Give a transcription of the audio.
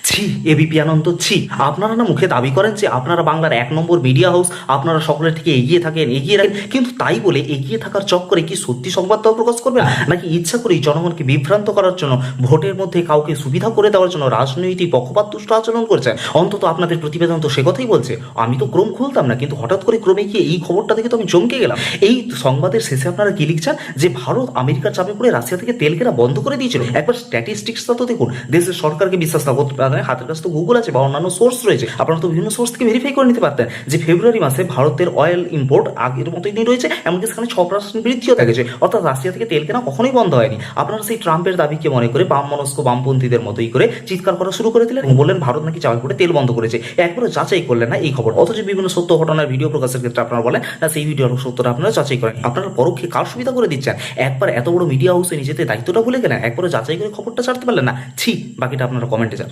ছি, এবিপি আনন্দ, ছি। আপনারা না মুখে দাবি করেন যে আপনারা বাংলার 1 নম্বর মিডিয়া হাউস, আপনারা সকলের থেকে এগিয়ে থাকেন, এগিয়ে রাখেন, কিন্তু তাই বলে এগিয়ে থাকার চক্করে কি সত্যি সংবাদটাও প্রকাশ করবেন, নাকি ইচ্ছা করেই জনগণকে বিভ্রান্ত করার জন্য, ভোটের মধ্যে কাউকে সুবিধা করে দেওয়ার জন্য রাজনৈতিক পক্ষপাতদুষ্ট আচরণ করছেন? অন্তত আপনাদের প্রতিবেদন তো সে কথাই বলছে। আমি তো ক্রম খুলতাম না, কিন্তু হঠাৎ করে ক্রমে গিয়ে এই খবরটা দেখে তো আমি চমকে গেলাম। এই সংবাদের শেষে আপনারা কি লিখছেন যে ভারত আমেরিকার চাপে পড়ে রাশিয়া থেকে তেল কেনা বন্ধ করে দিয়েছিল। একবার স্ট্যাটিস্টিক্সটা তো দেখুন। দেশের সরকারকে বিশ্বাস না করতে পারেন, হাতের কাছে তো গুগল আছে বা অন্যান্য সোর্স রয়েছে, আপনারা তো বিভিন্ন সোর্স থেকে ভেরিফাই করে নিতে পারতেন যে ফেব্রুয়ারি মাসে ভারতের অয়েল ইম্পোর্ট আগের মতোই রয়েছে, এমনকি সেখানে 6% বৃদ্ধিও দেখেছে, অর্থাৎ রাশিয়া থেকে তেল কেনা কখনোই বন্ধ হয়নি। আপনারা সেই ট্রাম্পের দাবিকে মনে করে বাম মনস্ক বামপন্থীদের মতোই করে চিৎকার করা শুরু করে দিলেন এবং বললেন ভারত নাকি চাপে পড়ে তেল বন্ধ করেছে। একবারও যাচাই করলেন না এই খবর, অথচ বিভিন্ন সত্য ঘটনার ভিডিও প্রকাশের ক্ষেত্রে আপনারা বলেন না সেই ভিডিওর সত্যটা আপনারা যাচাই করেন। আপনারা পরোক্ষে কার সুবিধা করে দিচ্ছেন? একবার এত বড় মিডিয়া হাউসে নিজেদের দায়িত্বটা ভুলে গেলেন, একবারও যাচাই করে খবরটা ছাড়তে পারলেন না। ছি, বাকিটা আপনারা কমেন্টে জানান।